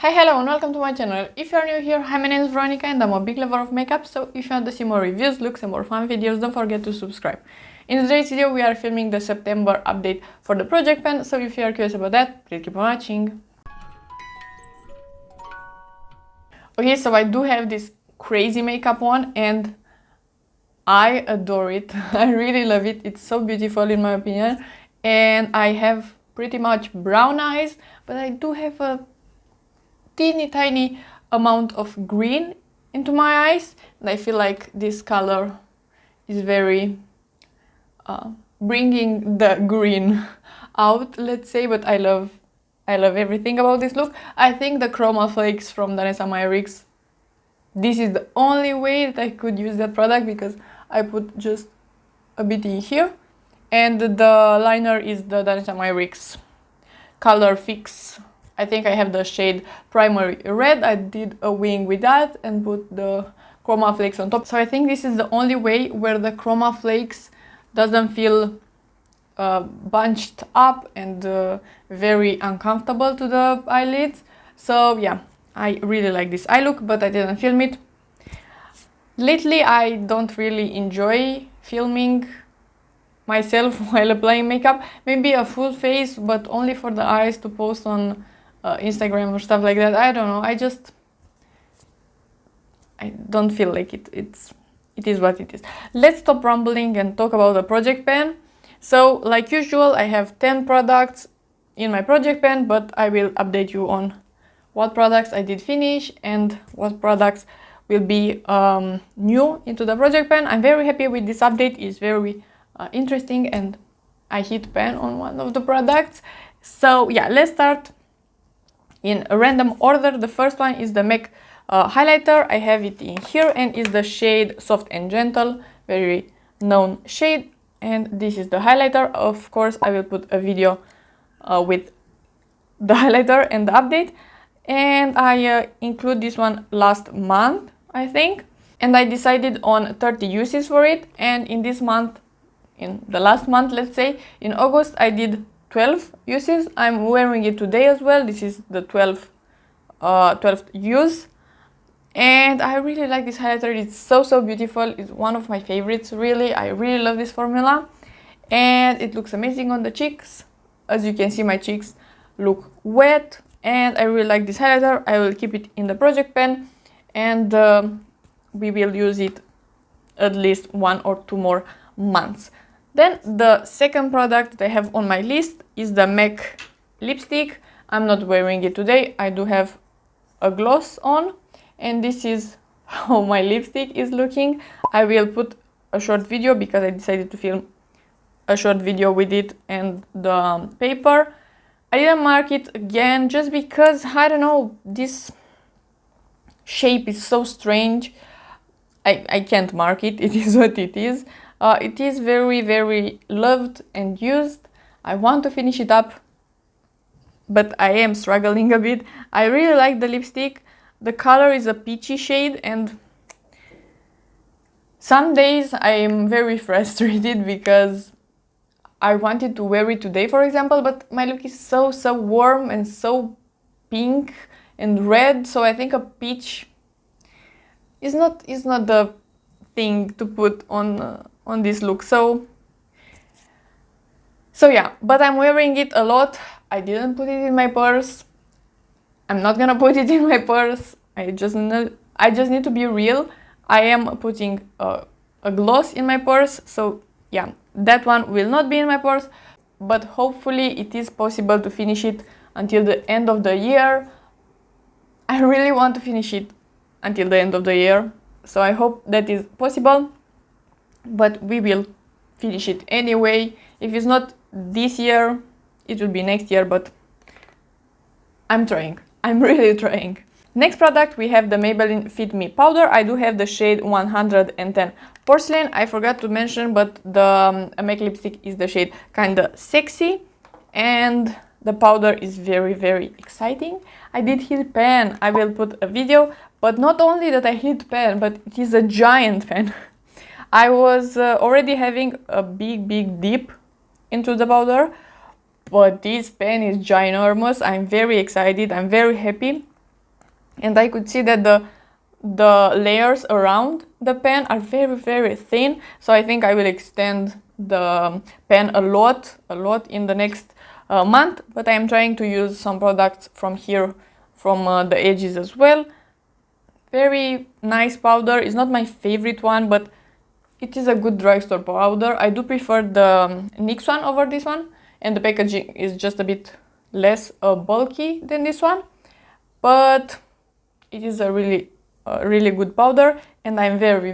Hi, hello and welcome to my channel. If you are new here, hi, my name is Veronica and I'm a big lover of makeup, so if you want to see more reviews, looks and more fun videos, don't forget to subscribe. In today's video we are filming the September update for the project pen, so if you are curious about that, please keep on watching. Okay, so I do have this crazy makeup on and I adore it. I really love it. It's so beautiful in my opinion, and I have pretty much brown eyes, but I do have a tiny amount of green into my eyes, and I feel like this color is very bringing the green out, let's say. But I love everything about this look. I think the chroma flakes from the Anastasia, this is the only way that I could use that product, because I put just a bit in here, and the liner is the Anastasia Color Fix. I think I have the shade Primary Red. I did a wing with that and put the chroma flakes on top. So I think this is the only way where the chroma flakes doesn't feel bunched up and very uncomfortable to the eyelids. So yeah, I really like this eye look, but I didn't film it. Lately I don't really enjoy filming myself while applying makeup. Maybe a full face, but only for the eyes to post on Instagram or stuff like that. I don't know, I don't feel like it is what it is. Let's stop rambling and talk about the project pen. So like usual, I have 10 products in my project pen, but I will update you on what products I did finish and what products will be new into the project pen. I'm very happy with this update. It's very interesting, and I hit pen on one of the products. So yeah, let's start in a random order. The first one is the MAC highlighter. I have it in here and is the shade Soft and Gentle, very known shade, and this is the highlighter. Of course I will put a video with the highlighter and the update, and I include this one last month, I think, and I decided on 30 uses for it, and in this month, in the last month, let's say in August, I did 12 uses. I'm wearing it today as well. This is the 12th use, and I really like this highlighter. It's so beautiful. It's one of my favorites, really. I really love this formula, and it looks amazing on the cheeks. As you can see, my cheeks look wet, and I really like this highlighter. I will keep it in the project pen, and we will use it at least 1 or 2 more months. Then the second product that I have on my list is the MAC lipstick. I'm not wearing it today. I do have a gloss on, and this is how my lipstick is looking. I will put a short video because I decided to film a short video with it and the paper. I didn't mark it again just because, I don't know, this shape is so strange. I can't mark it. It is what it is. It is very loved and used. I want to finish it up, but I am struggling a bit. I really like the lipstick. The color is a peachy shade, and some days I am very frustrated because I wanted to wear it today, for example, but my look is so warm and so pink and red, so I think a peach is not the thing to put on this look. So yeah, but I'm wearing it a lot. I didn't put it in my purse. I'm not gonna put it in my purse. I just need to be real. I am putting a gloss in my purse, so yeah, that one will not be in my purse, but hopefully it is possible to finish it until the end of the year. I really want to finish it until the end of the year, so I hope that is possible, but we will finish it anyway. If it's not this year, it will be next year, but I'm trying. I'm really trying. Next product, we have the Maybelline Fit Me powder. I do have the shade 110 Porcelain. I forgot to mention, but the MAC lipstick is the shade Kinda Sexy, and the powder is very exciting. I did hit pan. I will put a video, but not only that I hit pan, but it is a giant pan. I was already having a big dip into the powder, but this pen is ginormous. I'm very excited. I'm very happy. and I could see that the layers around the pen are very thin, so I think I will extend the pen a lot in the next month, but I am trying to use some products from here, from the edges as well. Very nice powder. It's not my favorite one, but it is a good drugstore powder. I do prefer the NYX one over this one, and the packaging is just a bit less bulky than this one, but it is a really good powder, and I'm very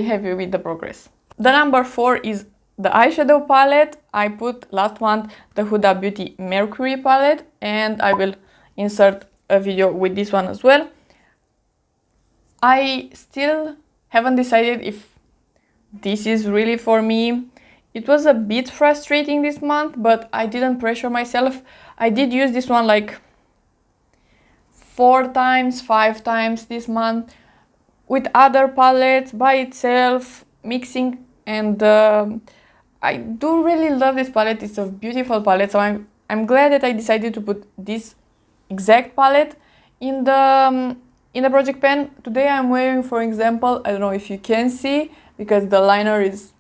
happy with the progress. The number 4 is the eyeshadow palette. I put last month the Huda Beauty Mercury palette, and I will insert a video with this one as well. I still haven't decided if this is really for me. It was a bit frustrating this month, but I didn't pressure myself. I did use this one like 4 times, 5 times this month with other palettes by itself, mixing, and I do really love this palette. It's a beautiful palette, so I'm glad that I decided to put this exact palette in the project pen. Today I'm wearing, for example, I don't know if you can see because the liner is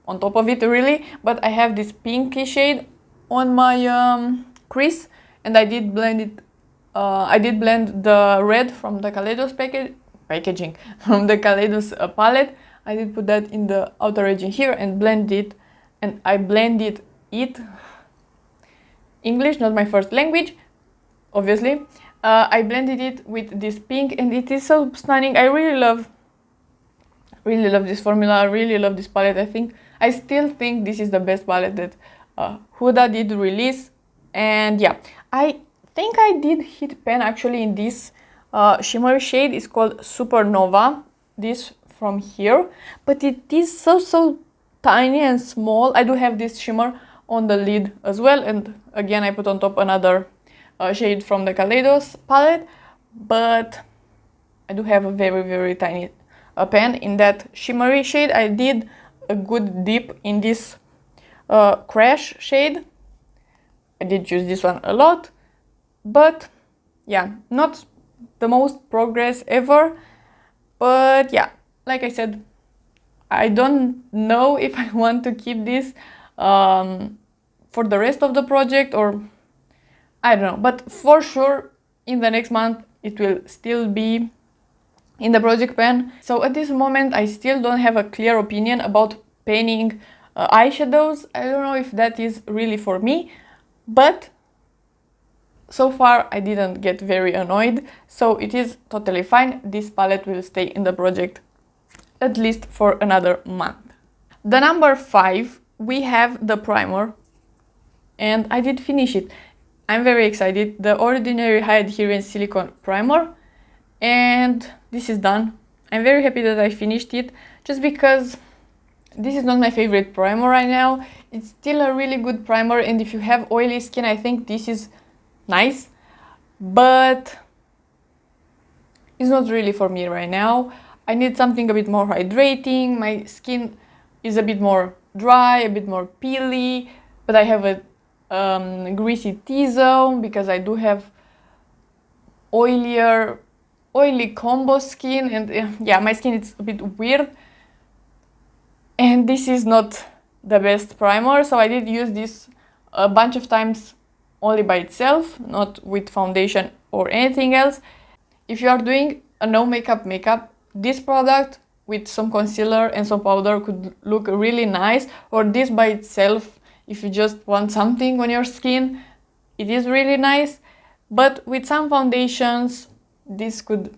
on top of it really, but I have this pinky shade on my crease, and I did blend it. I did blend the red from the Kaleidos packaging from the Kaleidos palette. I did put that in the outer edging here and blend it, and I blended it. English, not my first language, obviously. I blended it with this pink, and it is so stunning. I really love this formula. I really love this palette. I still think this is the best palette that Huda did release. And yeah, I think I did hit pen actually in this shimmery shade. It's called Supernova, this from here, but it is so tiny and small. I do have this shimmer on the lid as well, and again I put on top another shade from the Kaleidos palette, but I do have a very tiny pen in that shimmery shade. I did a good dip in this crash shade. I did use this one a lot, but yeah, not the most progress ever. But yeah, like I said, I don't know if I want to keep this for the rest of the project, or I don't know, but for sure in the next month it will still be in the project pen. So at this moment I still don't have a clear opinion about painting eyeshadows. I don't know if that is really for me, but so far I didn't get very annoyed, so it is totally fine. This palette will stay in the project at least for another month. The number 5, we have the primer, and I did finish it. I'm very excited. The Ordinary High-Adherence Silicone Primer, and this is done. I'm very happy that I finished it, just because this is not my favorite primer right now. It's still a really good primer, and if you have oily skin, I think this is nice, but it's not really for me right now. I need something a bit more hydrating. My skin is a bit more dry, a bit more peely, but I have a greasy T-zone because I do have oily combo skin, and yeah, my skin is a bit weird, and this is not the best primer, so I did use this a bunch of times only by itself, not with foundation or anything else. If you are doing a no makeup, this product with some concealer and some powder could look really nice, or this by itself, if you just want something on your skin, it is really nice. But with some foundations, this could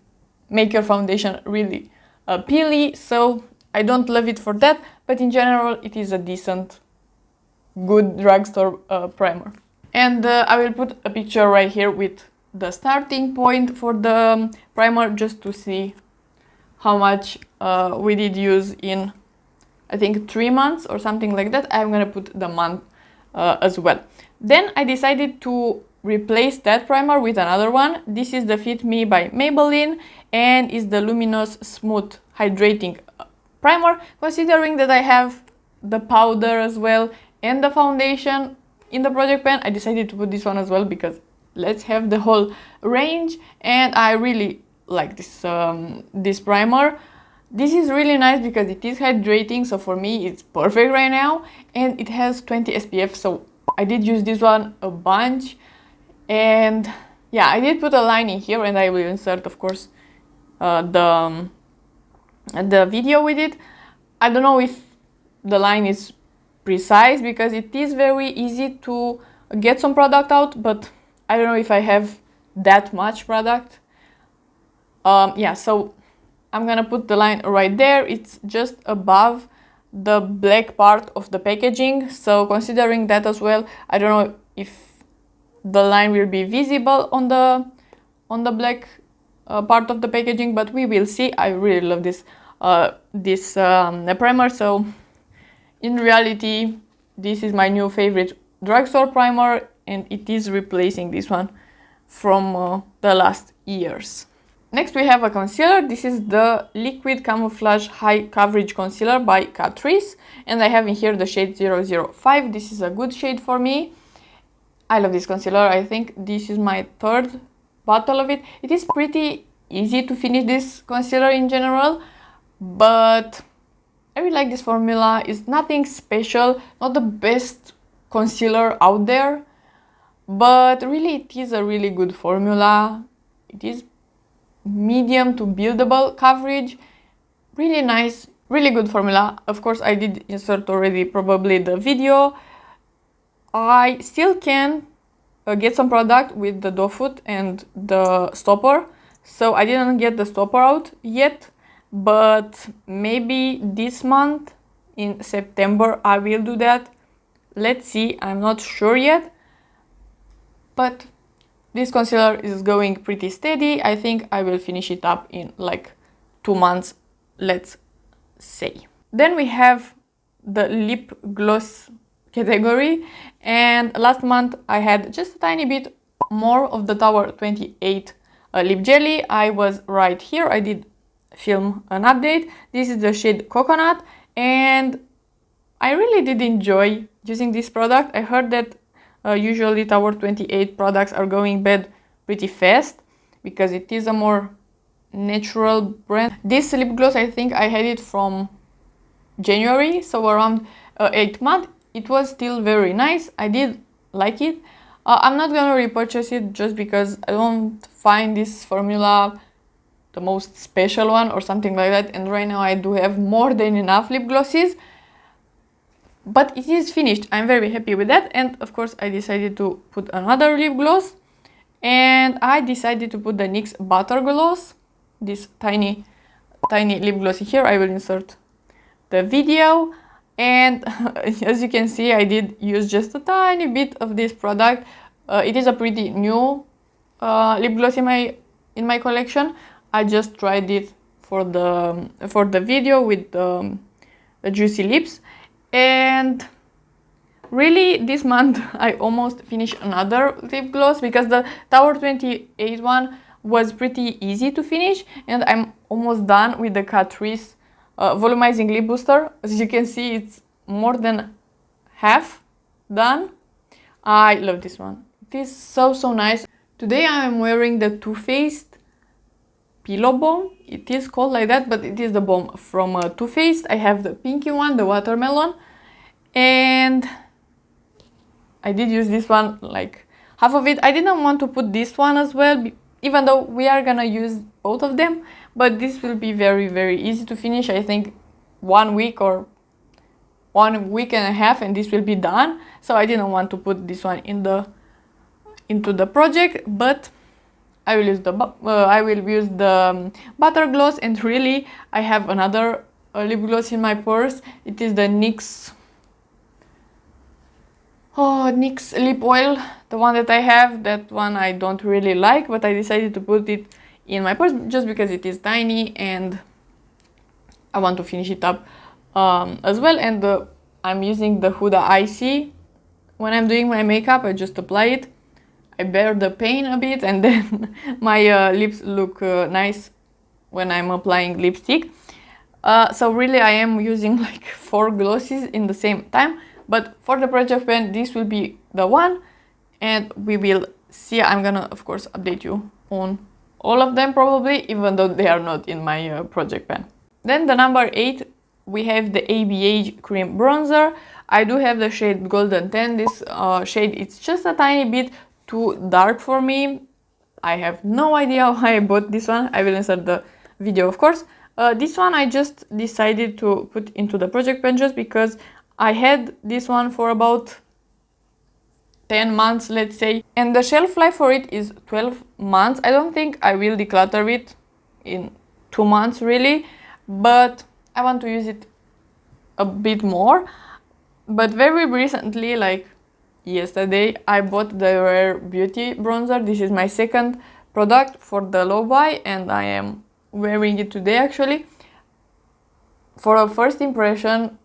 make your foundation really peely, so I don't love it for that, but in general it is a decent, good drugstore primer. And I will put a picture right here with the starting point for the primer, just to see how much we did use in, I think, 3 months or something like that. I'm gonna put the month as well. Then I decided to replace that primer with another one. This is the Fit Me by Maybelline, and is the Luminous Smooth Hydrating Primer. Considering that I have the powder as well and the foundation in the project pen, I decided to put this one as well because let's have the whole range. And I really like this primer. This is really nice because it is hydrating, so for me it's perfect right now, and it has 20 SPF, so I did use this one a bunch. And yeah, I did put a line in here, and I will insert, of course, the video with it. I don't know if the line is precise because it is very easy to get some product out, but I don't know if I have that much product. Yeah, so I'm gonna put the line right there. It's just above the black part of the packaging, so considering that as well, I don't know if the line will be visible on the black part of the packaging, but we will see. I really love this primer. So in reality, this is my new favorite drugstore primer, and it is replacing this one from the last years. Next we have a concealer. This is the Liquid Camouflage High Coverage Concealer by Catrice, and I have in here the shade 005. This is a good shade for me. I love this concealer. I think this is my third bottle of it. It is pretty easy to finish this concealer in general, but I really like this formula. It's nothing special, not the best concealer out there, but really it is a really good formula. It is medium to buildable coverage, really nice, really good formula. Of course, I did insert already probably the video. I still can get some product with the doe foot and the stopper, so I didn't get the stopper out yet, but maybe this month in September I will do that. Let's see, I'm not sure yet, but this concealer is going pretty steady. I think I will finish it up in like 2 months, let's say. Then we have the lip gloss category, and last month I had just a tiny bit more of the Tower 28 lip jelly. I was right here, I did film an update. This is the shade Coconut, and I really did enjoy using this product. I heard that usually Tower 28 products are going bad pretty fast because it is a more natural brand. This lip gloss, I think I had it from January, so around 8 months. It was still very nice. I did like it. I'm not gonna repurchase it just because I don't find this formula the most special one or something like that, and right now I do have more than enough lip glosses. But it is finished. I'm very happy with that, and of course I decided to put another lip gloss, and I decided to put the NYX Butter Gloss, this tiny lip gloss here. I will insert the video, and as you can see, I did use just a tiny bit of this product. It is a pretty new lip gloss in my collection. I just tried it for the video with the Juicy Lips. And really this month I almost finished another lip gloss because the Tower 28 one was pretty easy to finish, and I'm almost done with the Catrice volumizing lip booster. As you can see, it's more than half done. I love this one. It is so nice. Today I am wearing the Too Faced Pillow Balm. It is called like that, but it is the balm from Too Faced. I have the pinky one, the watermelon, and I did use this one, like half of it. I didn't want to put this one as well, even though we are gonna use both of them, but this will be very easy to finish. I think 1 week or 1 week and a half, and this will be done. So I didn't want to put this one into the project, but I will use the butter gloss. And really I have another lip gloss in my purse. It is the NYX lip oil, the one that I have. That one I don't really like, but I decided to put it in my purse just because it is tiny and I want to finish it up as well. And I'm using the Huda Icy. When I'm doing my makeup, I just apply it. I bear the pain a bit, and then my lips look nice when I'm applying lipstick. So really I am using like 4 glosses in the same time, but for the project pen this will be the one, and we will see. I'm gonna, of course, update you on all of them probably, even though they are not in my project pan. Then the number 8, we have the ABH Cream Bronzer. I do have the shade Golden Tan. This shade, it's just a tiny bit too dark for me. I have no idea why I bought this one. I will insert the video, of course. This one I just decided to put into the project pan just because I had this one for about 10 months, let's say, and the shelf life for it is 12 months. I don't think I will declutter it in 2 months really, but I want to use it a bit more. But very recently, like yesterday, I bought the Rare Beauty bronzer. This is my second product for the low buy, and I am wearing it today actually. For a first impression,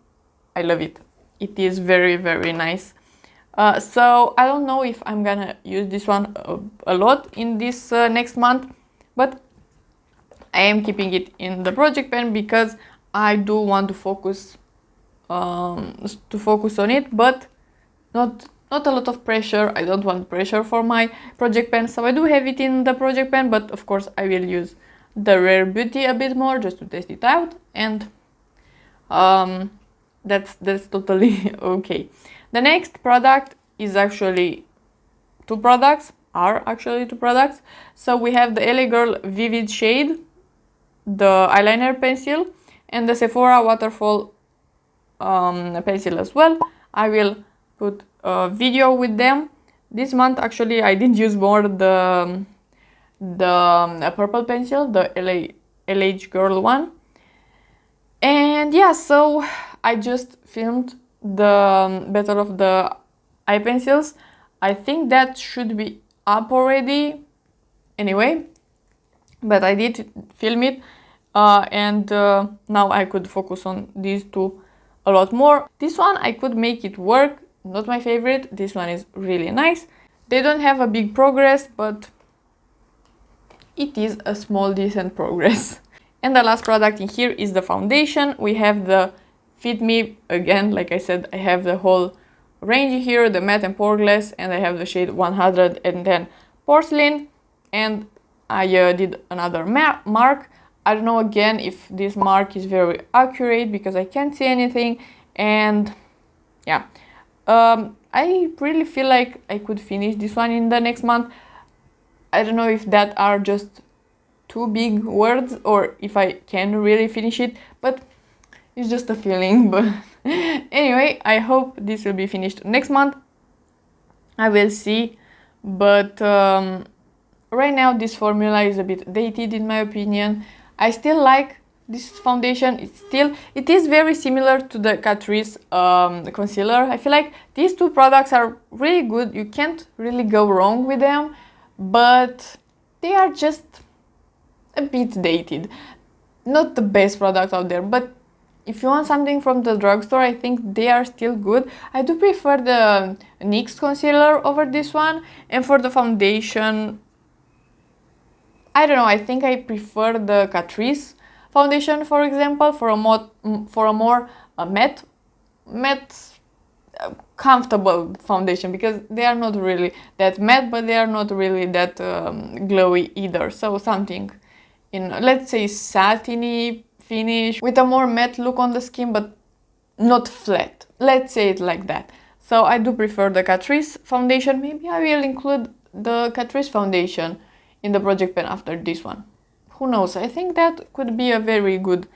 I love it. It is very, very nice. So I don't know if I'm gonna use this one a lot in this next month, but I am keeping it in the project pan because I do want to focus on it, but not a lot of pressure. I don't want pressure for my project pan, so I do have it in the project pan, but of course I will use the Rare Beauty a bit more just to test it out, and that's totally okay. The next product is actually two products. So we have the LA Girl Vivid Shade, the eyeliner pencil, and the Sephora Waterfall pencil as well. I will put a video with them. This month actually I did use more the purple pencil, the LH Girl one. And yeah, so I just filmed the battle of the eye pencils. I think that should be up already anyway, but I did film it, and now I could focus on these two a lot more. This one I could make it work, not my favorite. This one is really nice. They don't have a big progress, but it is a small decent progress. And the last product in here is the foundation. We have the Fit Me. Again, like I said, I have the whole range here, the matte and poreless, and I have the shade 110 Porcelain, and I did another mark. I don't know again if this mark is very accurate because I can't see anything, and yeah, I really feel like I could finish this one in the next month. I don't know if that are just too big words or if I can really finish it, but it's just a feeling. But anyway, I hope this will be finished next month. I will see, but right now this formula is a bit dated in my opinion. I still like this foundation. It is very similar to the Catrice concealer. I feel like these two products are really good. You can't really go wrong with them, but they are just a bit dated. Not the best product out there, but if you want something from the drugstore, I think they are still good. I do prefer the NYX concealer over this one, and for the foundation, I don't know, I think I prefer the Catrice foundation, for example, for a more matte comfortable foundation, because they are not really that matte, but they are not really that glowy either. So something in, let's say, satiny finish with a more matte look on the skin, but not flat. Let's say it like that. So I do prefer the Catrice foundation. Maybe I will include the Catrice foundation in the project pan after this one. Who knows? I think that could be a very good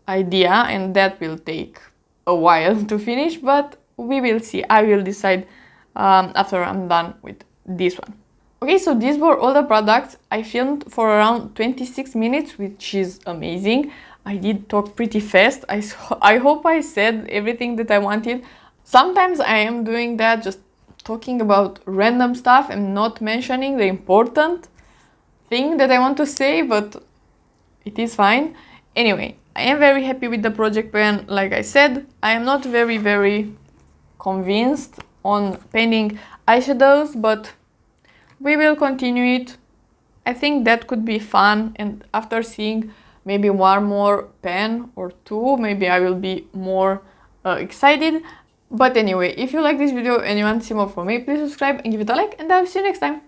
idea, and that will take a while to finish, but we will see. I will decide after I'm done with this one. Okay, so these were all the products. I filmed for around 26 minutes, which is amazing. I did talk pretty fast. I hope I said everything that I wanted. Sometimes I am doing that, just talking about random stuff and not mentioning the important thing that I want to say, but it is fine. Anyway, I am very happy with the project pan. Like I said, I am not very convinced on painting eyeshadows, but we will continue it. I think that could be fun, and after seeing maybe one more pan or two, maybe I will be more excited. But anyway, if you like this video and you want to see more from me, please subscribe and give it a like, and I will see you next time.